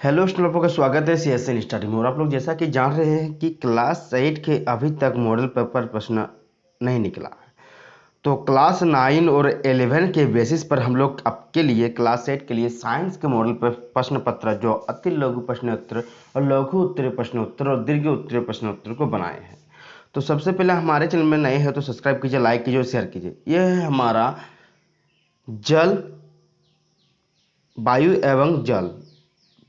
Hello student का स्वागत है CSL स्टडी में। और आप लोग जैसा कि जान रहे हैं कि क्लास 8 के अभी तक मॉडल पेपर प्रश्न नहीं निकला है। तो क्लास 9 और 11 के बेसिस पर हम लोग आपके लिए क्लास 8 के लिए साइंस के मॉडल पर प्रश्न पत्र जो अति लघु प्रश्न उत्तर और लघु उत्तरीय प्रश्न उत्तर और दीर्घ उत्तरीय प्रश्न उत्तर को बनाए हैं। तो सबसे पहले हमारे चैनल में नए हैं तो सब्सक्राइब कीजिए, लाइक कीजिए और शेयर कीजिए। यह है हमारा जल, वायु एवं जल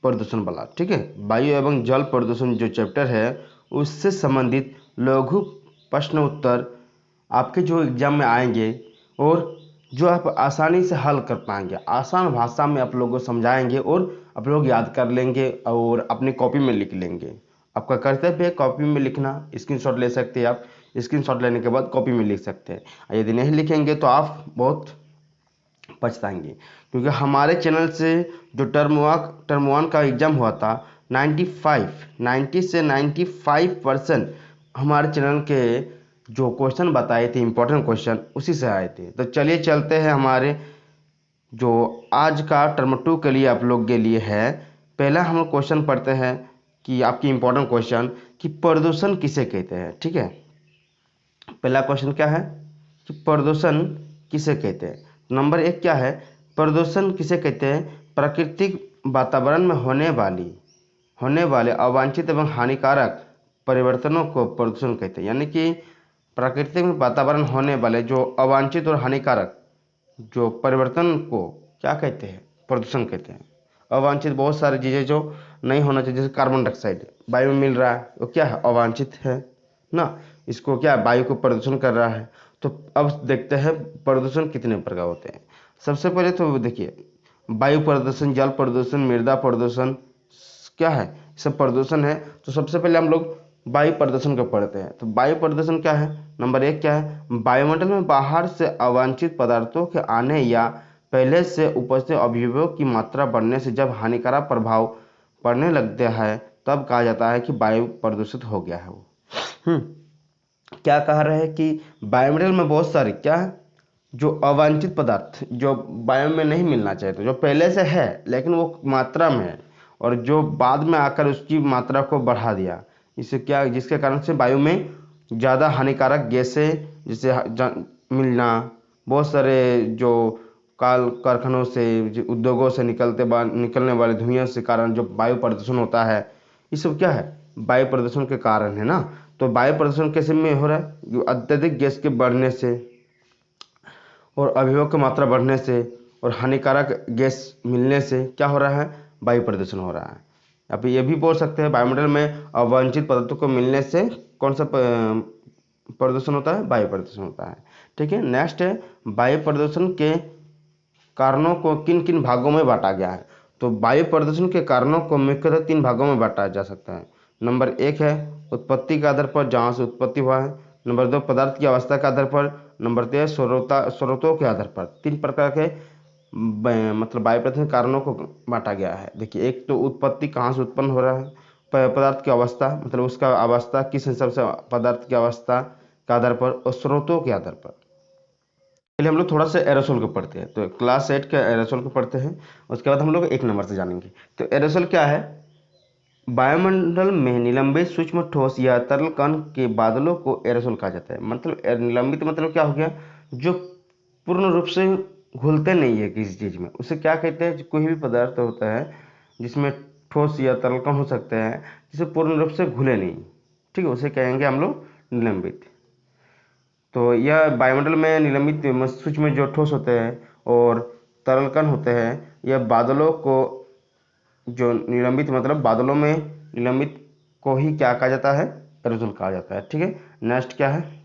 प्रदूषण वाला, ठीक है। वायु एवं जल प्रदूषण जो चैप्टर है उससे संबंधित लघु प्रश्न उत्तर आपके जो एग्जाम में आएंगे और जो आप आसानी से हल कर पाएंगे, आसान भाषा में आप लोगों को समझाएंगे और आप लोग याद कर लेंगे और अपनी कॉपी में लिख लेंगे। आपका कर्तव्य है कॉपी में लिखना। स्क्रीनशॉट ले सकते हैं आप, स्क्रीनशॉट लेने के बाद कॉपी में लिख सकते हैं। यदि नहीं लिखेंगे तो आप बहुत पछताएंगे, क्योंकि हमारे चैनल से जो टर्म वन का एग्ज़ाम हुआ था 90 से 95% हमारे चैनल के जो क्वेश्चन बताए थे, इंपॉर्टेंट क्वेश्चन, उसी से आए थे। तो चलिए चलते हैं हमारे जो आज का टर्म 2 के लिए आप लोग के लिए है। पहला हम क्वेश्चन पढ़ते हैं कि आपकी इंपॉर्टेंट क्वेश्चन कि प्रदूषण किसे कहते हैं, ठीक है। पहला क्वेश्चन क्या है कि प्रदूषण किसे कहते हैं। नंबर 1 क्या है, प्रदूषण किसे कहते हैं? प्राकृतिक वातावरण में होने वाले अवांछित एवं हानिकारक परिवर्तनों को प्रदूषण कहते हैं। यानी कि प्राकृतिक वातावरण होने वाले जो अवांछित और हानिकारक जो परिवर्तन को क्या कहते हैं? प्रदूषण कहते हैं। अवांछित बहुत सारी चीज़ें जो नहीं होना चाहिए, जैसे कार्बन डाइऑक्साइड वायु में मिल रहा है, वो क्या है? अवांछित है ना। इसको क्या, वायु को प्रदूषण कर रहा है। तो अब देखते हैं प्रदूषण कितने प्रकार होते हैं। सबसे पहले तो देखिए, वायु प्रदूषण, जल प्रदूषण, मृदा प्रदूषण, क्या है, सब प्रदूषण है। तो सबसे पहले हम लोग वायु प्रदूषण को पढ़ते हैं। तो वायु प्रदूषण क्या है? नंबर 1 क्या है, वायुमंडल में बाहर से अवांछित पदार्थों के आने या पहले से उपस्थित अवयवों की मात्रा बढ़ने से जब हानिकारक प्रभाव पड़ने लगता है तब कहा जाता है कि वायु प्रदूषित हो गया है वो। क्या कह रहे हैं कि वायुमंडल में बहुत सारे क्या है, जो अवांछित पदार्थ जो वायु में नहीं मिलना चाहिए, तो जो पहले से है लेकिन वो मात्रा में है, और जो बाद में आकर उसकी मात्रा को बढ़ा दिया, इससे क्या, जिसके कारण से वायु में ज़्यादा हानिकारक गैसें जैसे मिलना, बहुत सारे जो काल कारखानों से, उद्योगों से निकलने वाले धुएं से कारण जो वायु प्रदूषण होता है, ये सब क्या है, वायु प्रदूषण के कारण है ना। तो वायु प्रदूषण कैसे में हो रहा है? अत्यधिक गैस के बढ़ने से और अवयवों की मात्रा बढ़ने से और हानिकारक गैस मिलने से क्या हो रहा है? वायु प्रदूषण हो रहा है। अब ये भी बोल सकते हैं वायुमंडल में अवांछित पदार्थों को मिलने से कौन सा प्रदूषण होता है? वायु प्रदूषण होता है, ठीक है। नेक्स्ट है, वायु प्रदूषण के कारणों को किन किन भागों में बांटा गया है। तो वायु प्रदूषण के कारणों को मुख्यतः 3 भागों में बांटा जा सकता है। नंबर 1 है उत्पत्ति के आधार पर, जहाँ से उत्पत्ति हुआ है। नंबर 2 पदार्थ की अवस्था के आधार पर। नंबर 3 स्रोतों के आधार पर। 3 प्रकार के मतलब वायु प्रदूषण कारणों को बांटा गया है। देखिए, एक तो उत्पत्ति, कहाँ से उत्पन्न हो रहा है। पदार्थ की अवस्था, मतलब उसका अवस्था किस हिसाब से, पदार्थ की अवस्था के आधार पर और स्रोतों के आधार पर। पहले हम लोग थोड़ा सा एरोसोल को पढ़ते हैं। तो क्लास 8 के एरोसोल को पढ़ते हैं, उसके बाद हम लोग 1 नंबर से जानेंगे। तो एरोसोल क्या है? वायुमंडल में निलंबित सूक्ष्म ठोस या तरल कण के बादलों को एरोसोल कहा जाता है। मतलब निलंबित मतलब क्या हो गया, जो पूर्ण रूप से घुलते नहीं है किसी चीज़ में, उसे क्या कहते हैं? कोई भी पदार्थ होता है जिसमें ठोस या तरल कण हो सकते हैं जिसे पूर्ण रूप से घुले नहीं, ठीक है, उसे कहेंगे हम लोग निलंबित। तो यह वायुमंडल में निलंबित सूक्ष्म जो ठोस होते हैं और तरल कण होते हैं, यह बादलों को, जो निलंबित मतलब बादलों में निलंबित को ही क्या कहा जाता है? एरोसोल कहा जाता है, ठीक है। नेक्स्ट क्या है,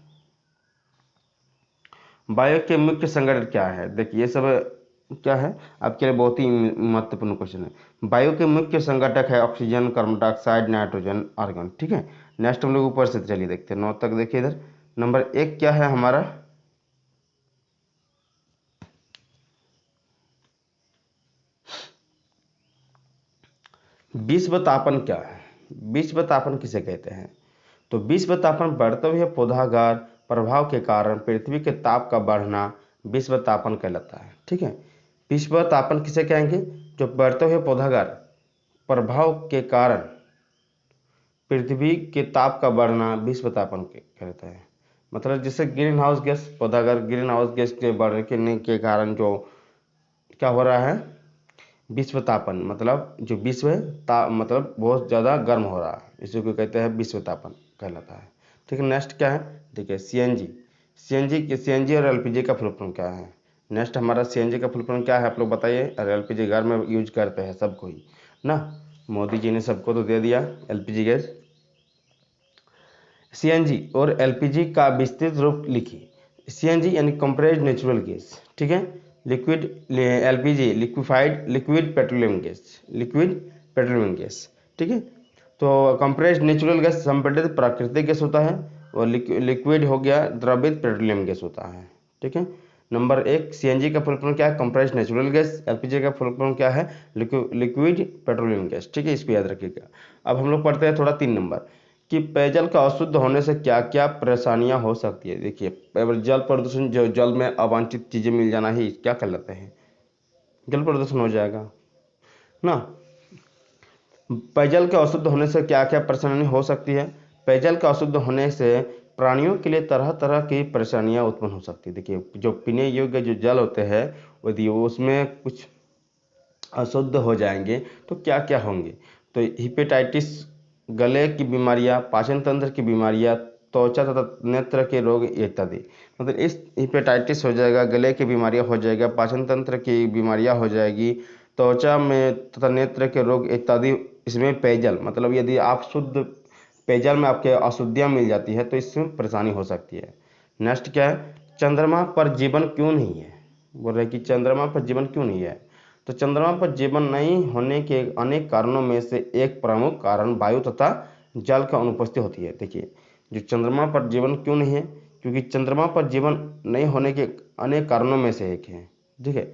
वायु के मुख्य संगठन क्या है? देखिए, ये सब क्या है आपके लिए बहुत ही महत्वपूर्ण क्वेश्चन है। वायु के मुख्य संगठक है oxygen, carbon dioxide, nitrogen, argon, ठीक है। नेक्स्ट हम लोग ऊपर से चलिए देखते हैं 9 तक। देखिए इधर नंबर 1 क्या है हमारा, विश्व तापन क्या है? विश्व तापन किसे कहते हैं? तो विश्व तापन बढ़ते हुए पौधागार प्रभाव के कारण पृथ्वी के ताप का बढ़ना विश्व तापन कहलाता है, ठीक है। विश्व तापन किसे कहेंगे? जो बढ़ते हुए पौधागार प्रभाव के कारण पृथ्वी के ताप का बढ़ना विश्व तापन कहता है। मतलब जैसे ग्रीन हाउस गैस पौधा, अगर ग्रीन हाउस गैस के बढ़ने के कारण जो क्या हो रहा है, विश्व तापन, मतलब जो विश्व है मतलब बहुत ज़्यादा गर्म हो रहा है, इसी को कहते हैं विश्व तापन कहलाता है। ठीक है, नेक्स्ट क्या है, देखिए सीएनजी। सीएनजी और एलपीजी का फुल फॉर्म क्या है। नेक्स्ट हमारा सीएनजी का फुल फॉर्म क्या है आप लोग बताइए। और एलपीजी घर में यूज करते हैं सबको ही ना, मोदी जी ने सबको तो दे दिया एलपीजी गैस। सीएनजी और एलपीजी का विस्तृत रूप लिखिए। सीएनजी यानी कंप्रेस्ड नेचुरल गैस, ठीक है। Liquid LPG liquid petroleum gas, ठीक है। तो कंप्रेस्ड नेचुरल गैस संपीड़ित प्राकृतिक गैस होता है, और लिक्विड हो गया द्रवित पेट्रोलियम गैस होता है, ठीक है। नंबर 1 सीएनजी का फुल फॉर्म क्या है, कंप्रेस्ड नेचुरल गैस। एलपीजी का फुल फॉर्म क्या है, लिक्विड पेट्रोलियम गैस, ठीक है, इसको याद रखिएगा। अब हम लोग पढ़ते हैं थोड़ा 3 नंबर कि पेयजल का अशुद्ध होने से क्या क्या परेशानियां हो सकती है। देखिए जल प्रदूषण, जो जल में अवांछित चीजें मिल जाना ही क्या कहलाते हैं, जल प्रदूषण हो जाएगा ना। पेयजल के अशुद्ध होने से क्या क्या परेशानी हो सकती है। पेयजल का अशुद्ध होने से प्राणियों के लिए तरह तरह की परेशानियां उत्पन्न हो सकती है। देखिए जो पीने योग्य जो जल होते हैं यदि उसमें कुछ अशुद्ध हो जाएंगे तो क्या क्या होंगे। तो हिपेटाइटिस, गले की बीमारियां, पाचन तंत्र की बीमारियां, त्वचा तथा नेत्र के रोग इत्यादि। मतलब इस हिपेटाइटिस हो जाएगा, गले की बीमारियां हो जाएगा, पाचन तंत्र की बीमारियां हो जाएगी, त्वचा में तथा नेत्र के रोग इत्यादि। इसमें पेयजल, मतलब यदि आप शुद्ध पेयजल में आपके अशुद्धियां मिल जाती है तो इसमें परेशानी हो सकती है। नेक्स्ट क्या है, चंद्रमा पर जीवन क्यों नहीं है। बोल रहे कि चंद्रमा पर जीवन क्यों नहीं है। तो चंद्रमा पर जीवन नहीं होने के अनेक कारणों में से एक प्रमुख कारण वायु तथा जल का अनुपस्थिति होती है। देखिए जो चंद्रमा पर जीवन क्यों नहीं है, क्योंकि चंद्रमा पर जीवन नहीं होने के अनेक कारणों में से एक है, ठीक है।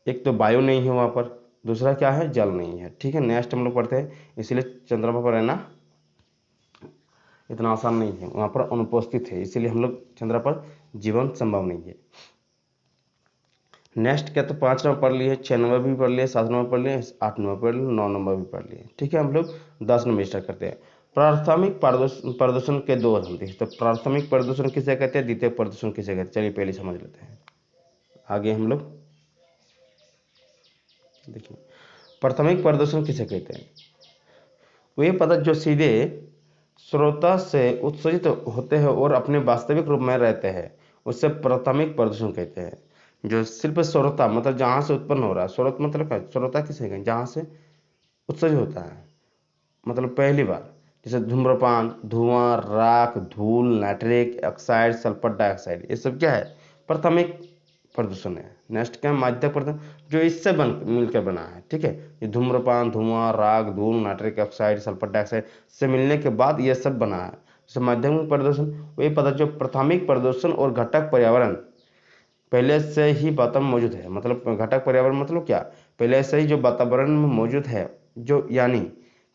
एक तो वायु नहीं है वहाँ पर, दूसरा क्या है, जल नहीं है, ठीक है। नेक्स्ट हम लोग पढ़ते हैं, इसलिए चंद्रमा पर रहना इतना आसान नहीं है, वहाँ पर अनुपस्थित है, इसीलिए हम लोग चंद्रमा पर जीवन संभव नहीं है। नेक्स्ट क्या, तो 5 नंबर पढ़ लिए, 6 नंबर भी पढ़ लिए, 7 नंबर पढ़ लिए, 8 नंबर पढ़ लिए, 9 नंबर भी पढ़ लिए, ठीक है। हम लोग 10 नंबर स्टार्ट करते हैं। प्राथमिक प्रदूषण के 2 अध्ययन देखिए। तो प्राथमिक प्रदूषण किसे कहते हैं, द्वितीयक प्रदूषण किसे कहते हैं, चलिए पहले समझ लेते हैं। आगे हम लोग देखिए प्राथमिक प्रदूषण किसे कहते हैं। वे पदार्थ जो सीधे स्रोत से उत्सर्जित होते हैं और अपने वास्तविक रूप में रहते हैं, उससे प्राथमिक प्रदूषण कहते हैं। जो सिर्फ स्रोता, मतलब जहाँ से उत्पन्न हो रहा है, स्रोत मतलब क्या, स्रोता किसे कहें, जहाँ से उत्सर्जित होता है। मतलब पहली बार जैसे धूम्रपान, धुआं, राख, धूल, नाइट्रिक ऑक्साइड, सल्फर डाइऑक्साइड, ये सब क्या है, प्राथमिक प्रदूषण है। नेक्स्ट क्या है, माध्यमिक प्रदूषण, जो इससे मिलकर बना है, ठीक है। ये धूम्रपान, धुआं, राख, धूल, नाइट्रिक ऑक्साइड, सल्फर डाइऑक्साइड से मिलने के बाद ये सब बना है। जैसे माध्यमिक प्रदूषण वही पदार्थ जो प्राथमिक प्रदूषण और घटक पर्यावरण पहले से ही वातावरण में मौजूद है। मतलब घटक पर्यावरण मतलब क्या, पहले से ही जो वातावरण में मौजूद है, जो यानी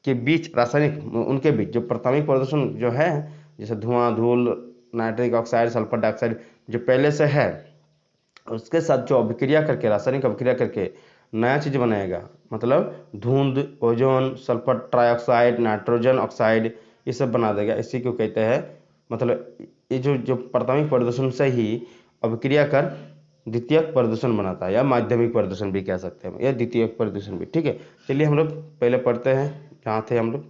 के बीच रासायनिक उनके बीच जो प्राथमिक प्रदूषण जो है, जैसे धुआं, धूल, नाइट्रिक ऑक्साइड, सल्फर डाइऑक्साइड, जो पहले से है, उसके साथ जो अभिक्रिया करके, रासायनिक अभिक्रिया करके नया चीज बनाएगा, मतलब धुंध, ozone, sulphur trioxide, nitrogen oxide, ये सब बना देगा। इसी को कहते हैं, मतलब ये जो प्राथमिक प्रदूषण से ही अभिक्रिया कर द्वितीयक प्रदूषण बनाता है, या माध्यमिक प्रदूषण भी कह सकते हैं, या द्वितीयक प्रदूषण भी, ठीक है। चलिए हम लोग पहले पढ़ते हैं, जहाँ थे हम लोग,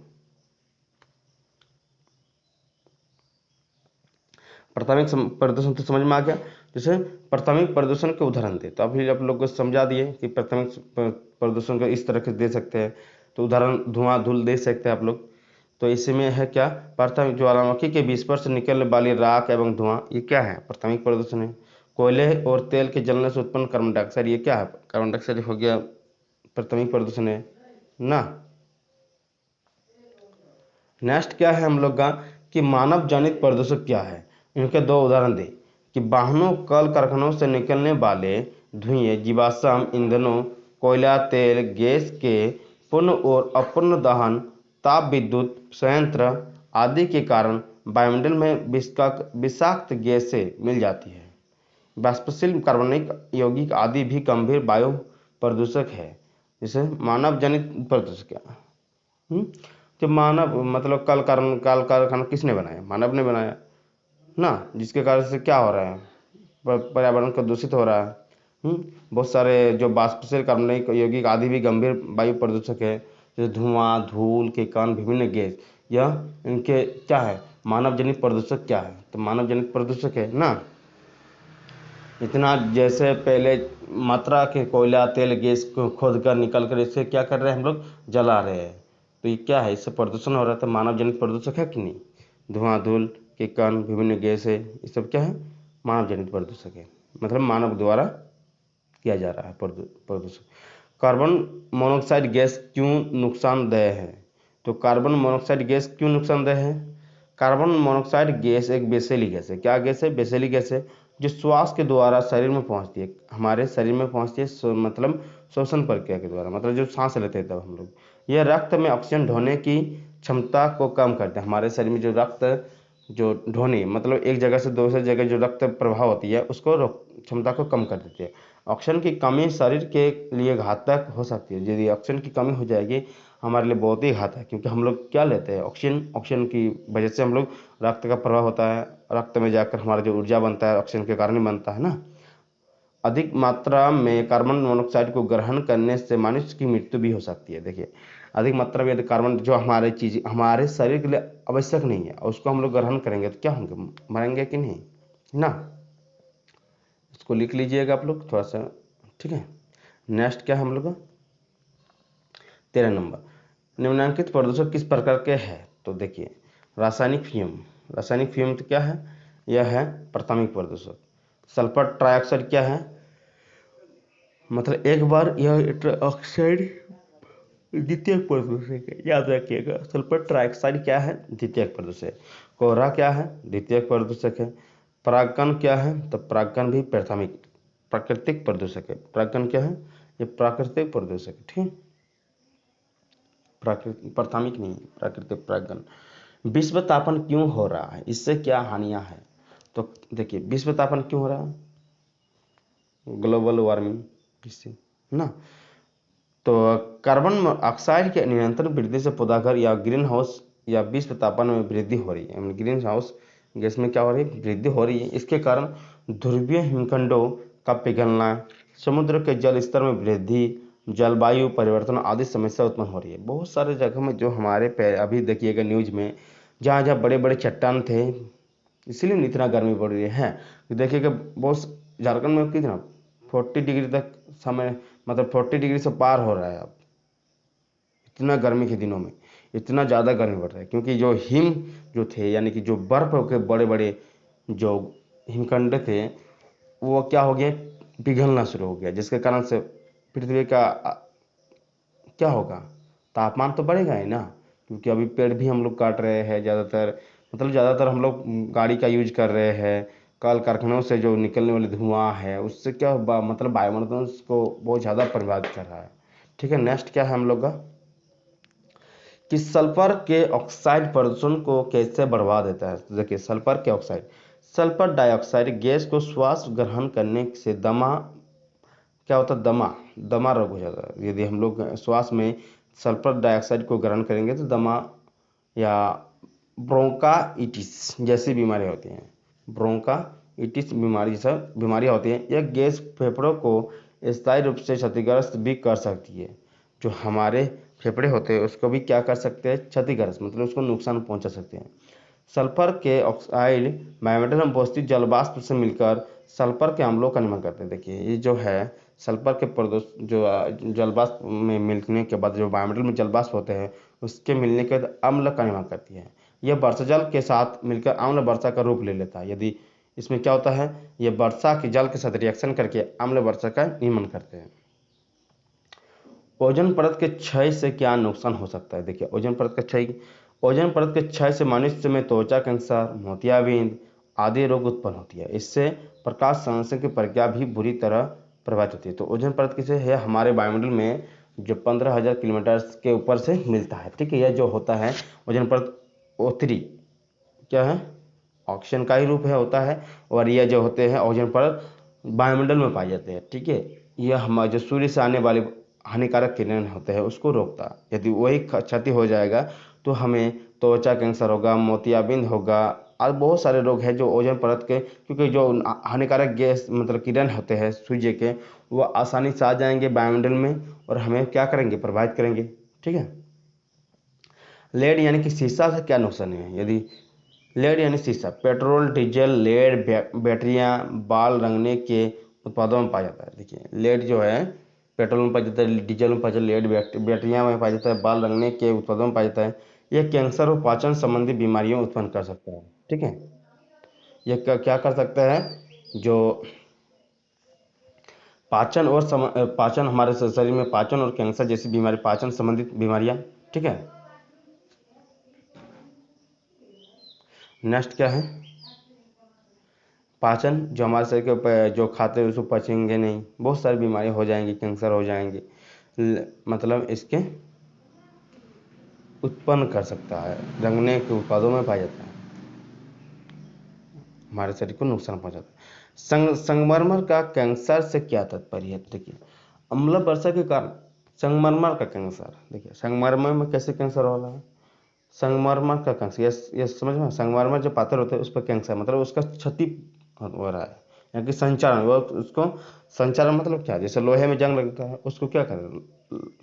प्राथमिक प्रदूषण तो समझ में आ गया। जैसे प्राथमिक प्रदूषण के उदाहरण थे, तो अभी आप लोग को समझा दिए कि प्राथमिक प्रदूषण को इस तरह के दे सकते हैं। तो उदाहरण धुआं, धूल दे सकते हैं आप लोग। तो इसमें है क्या, प्राथमिक ज्वालामुखी के विस्फोट से निकलने वाली राख एवं धुआं, ये क्या है, प्राथमिक प्रदूषण है। कोयले और तेल के जलने से उत्पन्न कार्बन डाइऑक्साइड, ये क्या है, कार्बन डाइऑक्साइड हो गया, प्राथमिक प्रदूषण है ना। नेक्स्ट क्या है हम लोग का, कि मानव जनित प्रदूषक क्या है। इनके 2 उदाहरण दें कि वाहनों, कल कारखानों से निकलने वाले धुएं, जीवाश्म ईंधनों, कोयला, तेल, गैस के पूर्ण और अपूर्ण दहन, ताप विद्युत संयंत्र आदि के कारण वायुमंडल में विषाक्त गैसें मिल जाती है। वाष्पशील, कार्बनिक, यौगिक आदि भी गंभीर वायु प्रदूषक है। जैसे मानव जनित प्रदूषक क्या, हम्म? जो मानव मतलब कल कारखाना किसने बनाया? मानव ने बनाया ना, जिसके कारण से क्या हो रहा है, पर्यावरण का दूषित हो रहा है। बहुत सारे जो वाष्पशील कार्बनिक यौगिक आदि भी गंभीर वायु प्रदूषक है, जैसे धुआं, धूल के कारण विभिन्न गैस, यह इनके क्या है, मानव जनित प्रदूषक क्या है, तो मानव जनित प्रदूषक है ना। इतना जैसे पहले मात्रा के कोयला, तेल, गैस को खोद कर निकल कर इसे क्या कर रहे हैं हम लोग, जला रहे हैं, तो ये क्या है, इससे प्रदूषण हो रहा है, तो मानव जनित प्रदूषक है कि नहीं। धुआं, धूल के कण, विभिन्न गैस है, ये सब क्या है, मानव जनित प्रदूषक है, मतलब मानव द्वारा किया जा रहा है प्रदूषण। कार्बन मोनोऑक्साइड गैस क्यों नुकसानदेह है? तो कार्बन मोनोऑक्साइड गैस क्यों नुकसानदेह है? कार्बन मोनोऑक्साइड गैस एक विषैली गैस है। क्या गैस है? विषैली गैस है, जो श्वास के द्वारा शरीर में पहुंचती है, हमारे शरीर में पहुंचती है, मतलब श्वसन प्रक्रिया के द्वारा, मतलब जो सांस लेते हैं तब हम लोग, यह रक्त में ऑक्सीजन ढोने की क्षमता को कम करते हैं। हमारे शरीर में जो रक्त जो ढोने मतलब एक जगह से दूसरी जगह जो रक्त प्रवाह होती है, उसको क्षमता को कम कर देती है। ऑक्सीजन की कमी शरीर के लिए घातक हो सकती है। यदि ऑक्सीजन की कमी हो जाएगी हमारे लिए बहुत ही घातक है, क्योंकि हम लोग क्या लेते हैं, ऑक्सीजन। ऑक्सीजन की वजह से हम लोग, रक्त का प्रवाह होता है, रक्त में जाकर हमारा जो ऊर्जा बनता है ऑक्सीजन के कारण ही बनता है ना। अधिक मात्रा में कार्बन मोनोऑक्साइड को ग्रहण करने से मनुष्य की मृत्यु भी हो सकती है। देखिए, अधिक मात्रा में यदि कार्बन, जो हमारे चीज़ हमारे शरीर के लिए आवश्यक नहीं है, उसको हम लोग ग्रहण करेंगे तो क्या होंगे, मरेंगे कि नहीं ना। इसको लिख लीजिएगा आप लोग थोड़ा सा, ठीक है। नेक्स्ट क्या है हम लोग का, 13 नंबर, निम्नलिखित प्रदूषक किस प्रकार के हैं? तो देखिए, रासायनिक फ्यूम। रासायनिक फ्यूम तो क्या है, यह है प्राथमिक प्रदूषक। सल्फर ट्राइऑक्साइड क्या है, मतलब एक बार यह ऑक्साइड द्वितीयक प्रदूषक है, याद रखिएगा। सल्फर ट्राइऑक्साइड क्या है, द्वितीयक प्रदूषक। कोहरा क्या है, द्वितीयक प्रदूषक है। परागकण क्या है, तो परागकण भी प्राकृतिक प्रदूषक है। परागकण क्या है, ये प्राकृतिक प्रदूषक है, ठीक है, प्राकृतिक, प्राथमिक नहीं, प्राकृतिक परागकण। विश्व तापन क्यों हो रहा है, इससे क्या हानियां हैं? तो देखिए, विश्व तापन क्यों हो रहा है, ग्लोबल वार्मिंग, इससे ना। तो कार्बन ऑक्साइड के निरंतर वृद्धि से पौधाघर या ग्रीन हाउस या विश्व तापमान में वृद्धि हो रही है। ग्रीन हाउस गैस में क्या हो रही है, वृद्धि हो रही है। इसके कारण ध्रुवीय हिमखंडों का पिघलना, समुद्र के जल स्तर में वृद्धि, जलवायु परिवर्तन आदि समस्या उत्पन्न हो रही है। बहुत सारे जगह में जो हमारे अभी देखिएगा न्यूज में, जहाँ जहाँ बड़े बड़े चट्टान थे, इसीलिए इतना गर्मी बढ़ रही है। देखिएगा बहुत, झारखंड में कितना 40 डिग्री तक समय, मतलब 40 डिग्री से पार हो रहा है अब, इतना गर्मी के दिनों में इतना ज़्यादा गर्मी बढ़ रहा है, क्योंकि जो हिम जो थे, यानी कि जो बर्फ़ के बड़े बड़े जो हिमखंड थे, वो क्या हो गया, पिघलना शुरू हो गया, जिसके कारण से पृथ्वी का क्या होगा, तापमान तो बढ़ेगा ही ना। क्योंकि अभी पेड़ भी हम लोग काट रहे हैं ज़्यादातर, मतलब ज़्यादातर हम लोग गाड़ी का यूज कर रहे हैं, कल कारखानों से जो निकलने वाली धुआं है उससे क्या मतलब वायुमंडल को बहुत ज़्यादा प्रभावित कर रहा है, ठीक है। नेक्स्ट क्या है हम लोग का, कि सल्फर के ऑक्साइड प्रदूषण को कैसे बढ़ा देता है। तो देखिए, सल्फर के ऑक्साइड, सल्फर डाइऑक्साइड गैस को श्वास ग्रहण करने से दमा, क्या होता है, दमा, दमा रोग हो जाता है। यदि हम लोग श्वास में सल्फर डाइऑक्साइड को ग्रहण करेंगे तो दमा या ब्रोंकाइटिस जैसी बीमारी होती हैं। ब्रोंकाइटिस बीमारी जैसा बीमारियाँ होती हैं। यह गैस फेफड़ों को स्थायी रूप से क्षतिग्रस्त भी कर सकती है। जो हमारे फेफड़े होते हैं उसको भी क्या कर सकते हैं, क्षतिग्रस्त, मतलब उसको नुकसान पहुंचा सकते हैं। सल्फर के ऑक्साइड वायुमंडल में उपस्थित जलवाष्प से मिलकर सल्फर के अम्लों का निर्माण करते हैं। देखिए, ये जो है सल्फर के प्रदूषण जो जलवाष्प में मिलने के बाद, जो वायुमंडल में जलवाष्प होते हैं उसके मिलने के बाद अम्ल का निर्माण करती है। यह वर्षा जल के साथ मिलकर अम्ल वर्षा का रूप ले लेता है। यदि इसमें क्या होता है, ये वर्षा के जल के साथ रिएक्शन करके अम्ल वर्षा का निर्माण करते हैं। ओजोन परत के क्षय से क्या नुकसान हो सकता है। देखिए, ओजोन परत का क्षय, ओजोन परत के क्षय से मनुष्य में त्वचा कैंसर, मोतियाबिंद आदि रोग उत्पन्न होती है। इससे प्रकाश संश्लेषण की प्रक्रिया भी बुरी तरह प्रभावित होती है। तो ओजोन परत किसे है, हमारे वायुमंडल में जो 15,000 किलोमीटर के ऊपर से मिलता है, ठीक है। यह जो होता है ओजोन परत, O3 क्या है, ऑक्सीजन का ही रूप है, होता है। और यह जो होते हैं ओजोन परत वायुमंडल में पाए जाते हैं, ठीक है। यह हमारे जो सूर्य से आने वाले हानिकारक किरण होते हैं उसको रोकता है। यदि वही क्षति हो जाएगा तो हमें त्वचा कैंसर होगा, मोतियाबिंद होगा और बहुत सारे रोग हैं जो ओजोन परत के, क्योंकि जो हानिकारक गैस मतलब किरण होते हैं सूर्य के, वो आसानी से आ जाएंगे वायुमंडल में और हमें क्या करेंगे, प्रभावित करेंगे। ठीक है। लेड यानी कि शीशा से क्या नुकसान है? यदि लेड यानी शीशा पेट्रोल, डीजल, लेड बैटरियां बाल रंगने के उत्पादों में पाया जाता है। देखिए लेड जो है पेट्रोल में पाया जाता है, डीजल में पाया जाता है, लेड बैटरियां में पाया जाता है, बाल रंगने के उत्पादों में पाया जाता है। यह कैंसर और पाचन संबंधी बीमारियों उत्पन्न कर सकता है। ठीक है। यह क्या कर सकता है? जो पाचन हमारे शरीर में पाचन और कैंसर जैसी बीमारी, पाचन संबंधित बीमारियां। ठीक है। नेक्स्ट क्या है? पाचन, जो हमारे शरीर के जो खाते हैं उसको पचेंगे नहीं, बहुत सारी बीमारी हो जाएंगी, कैंसर हो जाएंगे, मतलब इसके उत्पन्न कर सकता है, रंगने के उत्पादों में पाया जाता है, हमारे शरीर को नुकसान पहुंचाता है। संगमरमर का कैंसर से क्या तात्पर्य है? देखिए अम्ल वर्षा के कारण संगमरमर का कैंसर, देखिए संगमरमर में कैसे कैंसर हो रहा है? संगमरमर का कैंसर, ये समझ में, संगमरमर जो पाथर होते हैं उस पर कैंसर मतलब उसका क्षति हो रहा है, यानी कि संचारण, वो उसको संचारण मतलब क्या? जैसे लोहे में जंग लगता है उसको क्या करें,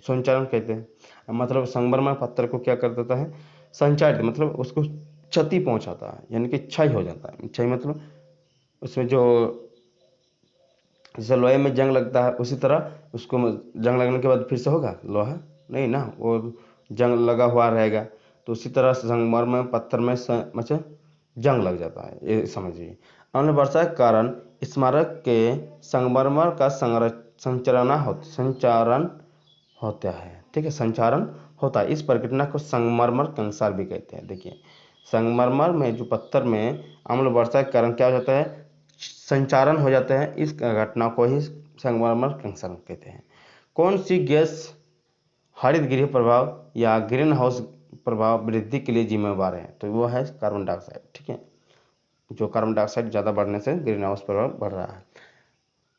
संचारण कहते हैं। मतलब संगमरमर पत्थर को क्या कर देता है? संचारित, मतलब उसको क्षति पहुंचाता है, यानी कि क्षय हो जाता है। क्षय मतलब उसमें जो, जैसे लोहे में जंग लगता है उसी तरह उसको जंग लगने के बाद फिर से होगा लोहा? नहीं ना, वो जंग लगा हुआ रहेगा। तो उसी तरह संगमरमर पत्थर में मतलब जंग लग जाता है, ये समझिए। अम्ल वर्षा के कारण स्मारक के संगमरमर का संचारण होता है। ठीक है, संचारण होता है। इस प्रक्रिया को संगमरमर कैंसर भी कहते हैं। देखिए संगमरमर में जो पत्थर में अम्ल वर्षा के कारण क्या हो जाता है? संचारण हो जाता है। इस घटना को ही संगमरमर कैंसर कहते हैं। कौन सी गैस हरित गृह प्रभाव या ग्रीन हाउस प्रभाव वृद्धि के लिए जिम्मेवार है? तो वो है कार्बन डाइऑक्साइड। ठीक है, जो कार्बन डाइऑक्साइड ज़्यादा बढ़ने से ग्रीन हाउस प्रभाव बढ़ रहा है।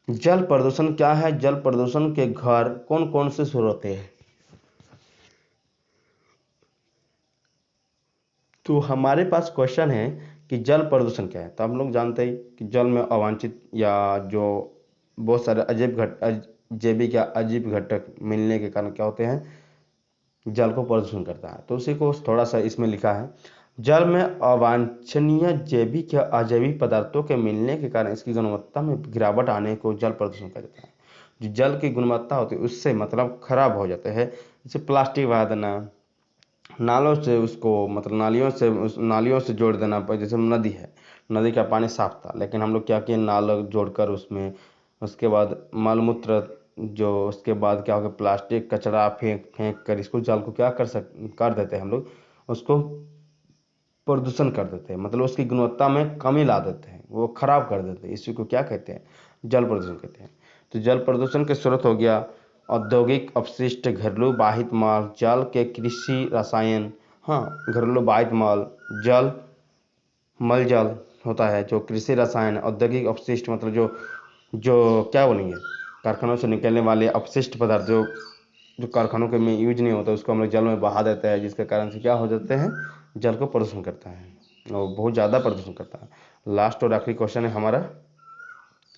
जल प्रदूषण क्या है? जल प्रदूषण के घर कौन कौन से शुरू होते हैं? तो हमारे पास क्वेश्चन है कि जल प्रदूषण क्या है। तो हम लोग जानते हैं कि जल में अवांछित या जो बहुत सारे जैविक या अजीब घटक मिलने के कारण क्या होते हैं? जल को प्रदूषण करता है। तो उसी को थोड़ा सा इसमें लिखा है, जल में अवांछनीय जैविक या अजैविक पदार्थों के मिलने के कारण इसकी गुणवत्ता में गिरावट आने को जल प्रदूषण कहता है। जो जल की गुणवत्ता होती है उससे मतलब खराब हो जाते हैं। जैसे प्लास्टिक बहा देना, नालों से उसको मतलब नालियों से जोड़ देना। जैसे नदी है, नदी का पानी साफ था लेकिन हम लोग क्या किए, नाला जोड़कर उसमें, उसके बाद मलमूत्र, जो उसके बाद क्या हो गया, प्लास्टिक कचरा फेंक फेंक कर इसको जल को क्या कर देते हैं हम लोग, उसको प्रदूषण कर देते हैं, मतलब उसकी गुणवत्ता में कमी ला देते हैं, वो खराब कर देते हैं। इसी को क्या कहते हैं? जल प्रदूषण कहते हैं। तो जल प्रदूषण के स्रोत हो गया औद्योगिक अपशिष्ट, घरेलू बाहित माल, जल के कृषि रसायन। हाँ, घरेलू बाहित माल, जल मल जल होता है, जो कृषि रसायन, औद्योगिक अपशिष्ट मतलब जो जो क्या बोलेंगे, कारखानों से निकलने वाले अपशिष्ट पदार्थ जो जो कारखानों के में यूज नहीं होता उसको हम लोग जल में बहा देते हैं, जिसके कारण से क्या हो जाते हैं? जल को प्रदूषण करता है और बहुत ज़्यादा प्रदूषण करता है। लास्ट और आखिरी क्वेश्चन है हमारा,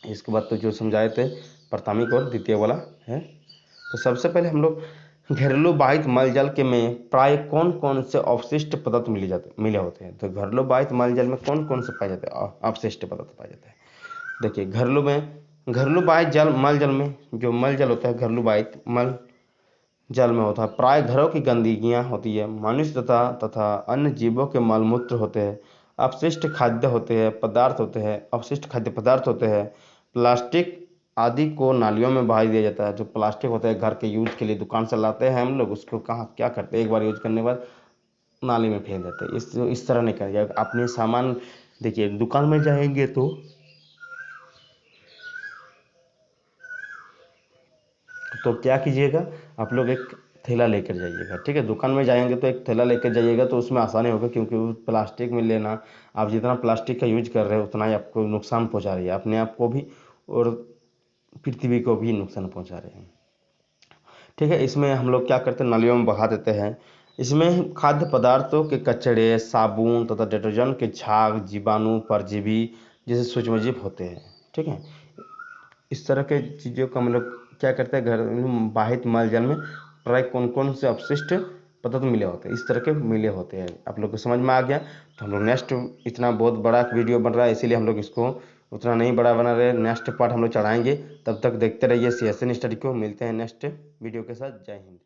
इसके बाद तो जो समझाए थे प्राथमिक और द्वितीय वाला है। तो सबसे पहले हम लोग घरेलू बाहित मल जल के में प्राय कौन कौन से अवशिष्ट पदार्थ मिले होते हैं? तो घरेलू बाहित मल जल में कौन कौन से पाए जाते हैं? अवशिष्ट पदार्थ पाए जाते हैं। देखिए घरेलू बाहित मल जल में जो मल जल होता है, घरेलू बाहित मल जल में होता है, प्राय घरों की गंदगियाँ होती है, मनुष्य तथा अन्य जीवों के मलमूत्र होते हैं, अपशिष्ट खाद्य पदार्थ होते हैं, प्लास्टिक आदि को नालियों में बहा दिया जाता है। जो प्लास्टिक होता है घर के यूज के लिए दुकान से लाते हैं हम लोग, उसको कहाँ क्या करते हैं, एक बार यूज करने के बाद नाली में फेंक देते हैं। इस तरह नहीं करिए अपने सामान। देखिए दुकान में जाएंगे तो क्या कीजिएगा, आप लोग एक थैला लेकर जाइएगा। ठीक है, दुकान में जाएंगे तो एक थैला लेकर जाइएगा, तो उसमें आसानी होगा, क्योंकि वो प्लास्टिक में लेना, आप जितना प्लास्टिक का यूज कर रहे हो उतना ही आपको नुकसान पहुंचा रही है, अपने आप को भी और पृथ्वी को भी नुकसान पहुंचा रहे हैं। ठीक है। इसमें हम लोग क्या करते हैं, नालियों में बहा देते हैं। इसमें खाद्य पदार्थों के कचरे, साबुन तथा डिटर्जेंट के झाग, जीवाणु, परजीवी जैसे सूक्ष्मजीव होते हैं। ठीक है। इस तरह के चीज़ों का हम लोग क्या करते हैं, घर बाहित मल जल में प्राय कौन कौन से अपशिष्ट पदार्थ मिले होते हैं, इस तरह के मिले होते हैं। आप लोग को समझ में आ गया। तो हम लोग नेक्स्ट, इतना बहुत बड़ा वीडियो बन रहा है इसीलिए हम लोग इसको उतना नहीं बड़ा बना रहे, नेक्स्ट पार्ट हम लोग चढ़ाएंगे। तब तक देखते रहिए CSN स्टडी को। मिलते हैं नेक्स्ट वीडियो के साथ। जय हिंद।